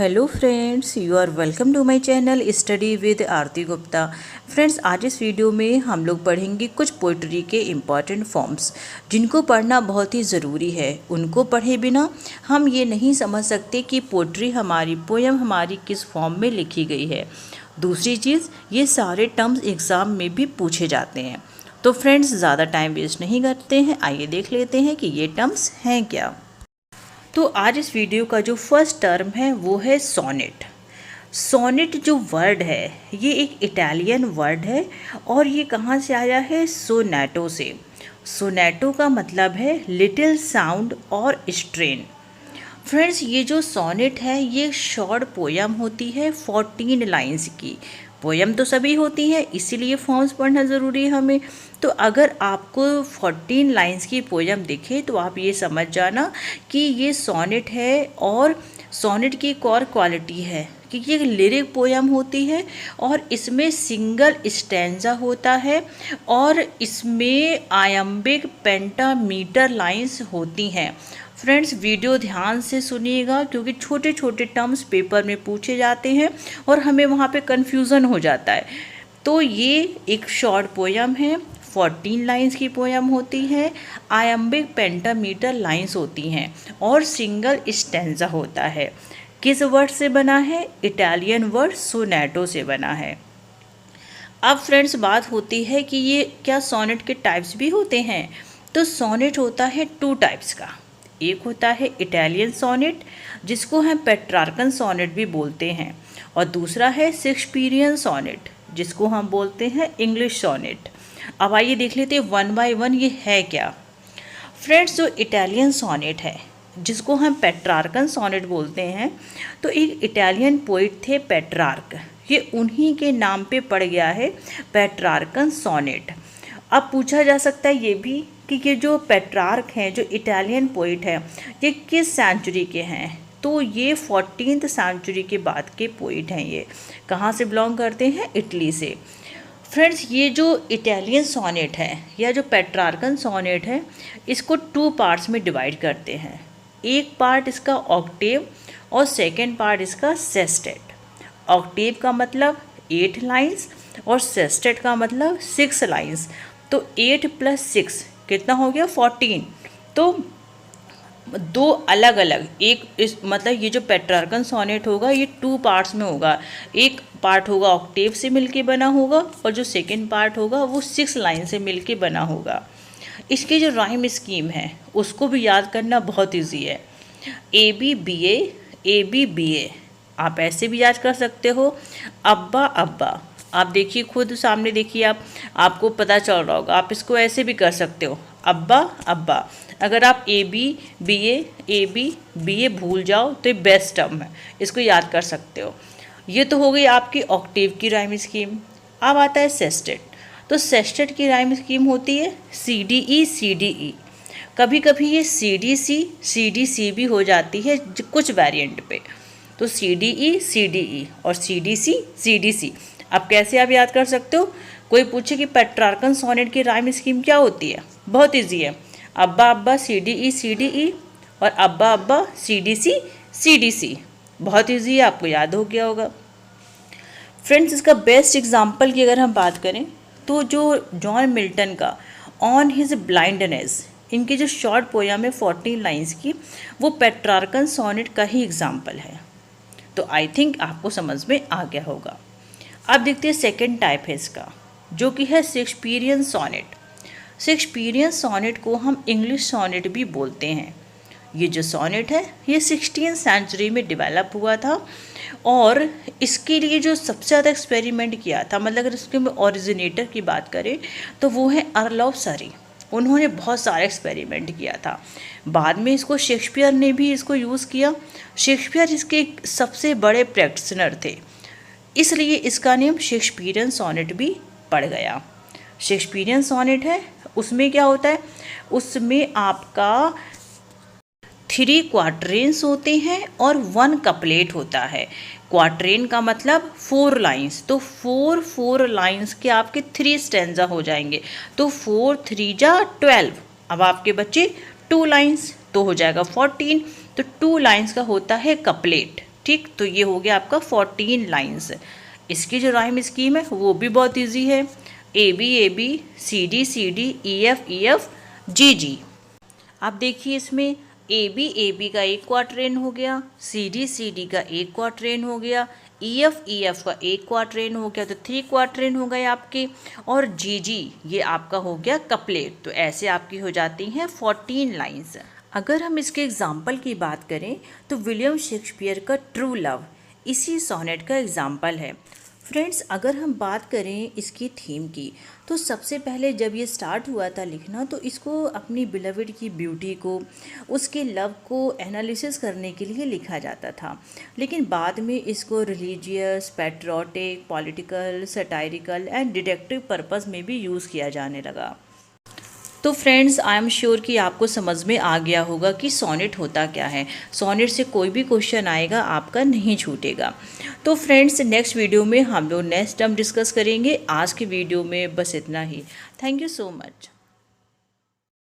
Hello friends, you are welcome to my channel study with Aarti Gupta. Friends, आज इस video में हम लोग पढ़ेंगे कुछ पोइट्री के इम्पॉर्टेंट फॉर्म्स जिनको पढ़ना बहुत ही ज़रूरी है। उनको पढ़े बिना हम ये नहीं समझ सकते कि पोइट्री हमारी, पोएम हमारी किस फॉर्म में लिखी गई है। दूसरी चीज़, ये सारे टर्म्स एग्ज़ाम में भी पूछे जाते हैं। तो फ्रेंड्स, ज़्यादा टाइम वेस्ट नहीं करते हैं, आइए देख लेते हैं कि ये टर्म्स हैं क्या। तो आज इस वीडियो का जो फर्स्ट टर्म है वो है सोनेट। सोनेट जो वर्ड है ये एक इटालियन वर्ड है और ये कहाँ से आया है? सोनेटो से। सोनेटो का मतलब है लिटिल साउंड और स्ट्रेन। फ्रेंड्स, ये जो सोनेट है ये शॉर्ट पोयम होती है 14 लाइंस की। पोयम तो सभी होती हैं, इसीलिए फॉर्म्स पढ़ना ज़रूरी है हमें। तो अगर आपको 14 लाइंस की पोयम दिखे तो आप ये समझ जाना कि ये सोनेट है। और सोनेट की एक और क्वालिटी है कि ये लिरिक पोयम होती है और इसमें सिंगल स्टैंजा होता है और इसमें आयम्बिक पेंटामीटर लाइंस होती हैं। फ्रेंड्स, वीडियो ध्यान से सुनिएगा क्योंकि छोटे छोटे टर्म्स पेपर में पूछे जाते हैं और हमें वहाँ पे कन्फ्यूज़न हो जाता है। तो ये एक शॉर्ट पोयम है, 14 लाइंस की पोयम होती है, आयम्बिक पेंटामीटर लाइंस होती हैं और सिंगल स्टैंजा होता है। किस वर्ड से बना है? इटालियन वर्ड सोनेटो से बना है। अब फ्रेंड्स, बात होती है कि ये क्या सोनेट के टाइप्स भी होते हैं? तो सोनेट होता है 2 टाइप्स का। एक होता है इटालियन सोनेट जिसको हम पेट्रार्कन सोनेट भी बोलते हैं, और दूसरा है शेक्सपियरियन सोनेट जिसको हम बोलते हैं इंग्लिश सोनेट। अब आइए देख लेते हैं वन बाय वन ये है क्या। फ्रेंड्स, जो इटालियन सोनेट है जिसको हम पेट्रार्कन सोनेट बोलते हैं, तो एक इटालियन पोइट थे पेट्रार्क, ये उन्हीं के नाम पे पड़ गया है पेट्रार्कन सोनेट। अब पूछा जा सकता है ये भी कि ये जो पेट्रार्क हैं, जो इटालियन पोइट हैं, ये किस सेंचुरी के हैं? तो ये 14th सेंचुरी के बाद के पोइट हैं। ये कहाँ से बिलोंग करते हैं? इटली से। फ्रेंड्स, ये जो इटालियन सोनेट है या जो पेट्रार्कन सोनेट है, इसको 2 पार्ट्स में डिवाइड करते हैं। एक पार्ट इसका ऑक्टेव और सेकेंड पार्ट इसका सेस्टेट। ऑक्टेव का मतलब 8 लाइन्स और सेस्टेट का मतलब 6 लाइन्स। तो 8 + 6 कितना हो गया? 14। तो 2 अलग अलग, एक इस मतलब ये जो पेट्रार्कन सोनेट होगा ये 2 पार्ट्स में होगा। एक पार्ट होगा ऑक्टेव से मिलके बना होगा और जो सेकंड पार्ट होगा वो 6 लाइन से मिलके बना होगा। इसकी जो राइम स्कीम है उसको भी याद करना बहुत ईजी है। ABBA ABBA, आप ऐसे भी याद कर सकते हो। अब्बा अब्बा, आप देखिए खुद सामने देखिए, आपको पता चल रहा होगा। आप इसको ऐसे भी कर सकते हो, अब्बा अब्बा। अगर आप ABBA भूल जाओ तो ये बेस्ट टर्म है, इसको याद कर सकते हो। ये तो हो गई आपकी ऑक्टेव की राइम स्कीम। अब आता है सेस्टेट। तो सेस्टेट की राइम स्कीम होती है CDE CDE। कभी कभी ये CDC भी हो जाती है कुछ वेरिएंट पे। तो CDE CDE और CDC CDC। अब कैसे आप याद कर सकते हो? कोई पूछे कि पेट्रार्कन सोनेट की राइम स्कीम क्या होती है? बहुत इजी है, अब्बा अब्बा CDE CDE और अब्बा अब्बा CDC CDC। बहुत इजी है, आपको याद हो गया होगा। फ्रेंड्स, इसका बेस्ट एग्जाम्पल की अगर हम बात करें तो जो जॉन मिल्टन का ऑन हिज ब्लाइंडनेस, इनकी जो शॉर्ट पोयम है 14 लाइन्स की, वो पेट्रार्कन सोनेट का ही एग्जाम्पल है। तो आई थिंक आपको समझ में आ गया होगा। अब देखते हैं सेकेंड टाइप है इसका, जो कि है शेक्सपियरियन सोनेट। शेक्सपियरियन सोनेट को हम इंग्लिश सोनेट भी बोलते हैं। ये जो सोनेट है ये 16th सेंचुरी में डेवलप हुआ था और इसके लिए जो सबसे ज़्यादा एक्सपेरिमेंट किया था, मतलब अगर इसके ओरिजिनेटर की बात करें तो वो है अर्ल ऑफ सरी। उन्होंने बहुत सारे एक्सपेरिमेंट किया था। बाद में इसको शेक्सपियर ने भी इसको यूज़ किया। शेक्सपियर इसके सबसे बड़े प्रैक्टिशनर थे, इसलिए इसका नेम शेक्सपियरियन सोनेट भी पड़ गया। शेक्सपियरियन सोनेट है, उसमें क्या होता है? उसमें आपका 3 क्वार्टरेंस होते हैं और 1 कपलेट होता है। क्वार्टरेन का मतलब 4 लाइन्स, तो 4 लाइन्स के आपके 3 स्टैंजा हो जाएंगे। तो 4 3 जा 12। अब आपके बच्चे 2 लाइन्स तो हो जाएगा 14। तो 2 लाइन्स का होता है कपलेट। ठीक, तो ये हो गया आपका 14 लाइन्स। इसकी जो राइम स्कीम है वो भी बहुत ईजी है, A B C D E F G G. आप देखिए इसमें ए बी का एक क्वार्टरेन हो गया, सी डी का एक क्वार्टरेन हो गया, ई एफ का एक क्वार्टरेन हो गया, तो 3 क्वार्टरेन हो गए आपके। और जी ये आपका हो गया कपलेट। तो ऐसे आपकी हो जाती हैं 14 लाइन्स। अगर हम इसके एग्जाम्पल की बात करें तो विलियम शेक्सपियर का ट्रू लव इसी सोनेट का एग्जाम्पल है। फ्रेंड्स, अगर हम बात करें इसकी थीम की, तो सबसे पहले जब ये स्टार्ट हुआ था लिखना, तो इसको अपनी बिलवड की ब्यूटी को, उसके लव को एनालिसिस करने के लिए लिखा जाता था। लेकिन बाद में इसको religious, patriotic, political, satirical and detective purpose में भी यूज़ किया जाने लगा। तो फ्रेंड्स, आई एम श्योर कि आपको समझ में आ गया होगा कि सोनेट होता क्या है। सोनेट से कोई भी क्वेश्चन आएगा आपका नहीं छूटेगा। तो फ्रेंड्स, नेक्स्ट वीडियो में हम लोग नेक्स्ट टर्म डिस्कस करेंगे। आज की वीडियो में बस इतना ही। Thank you so much.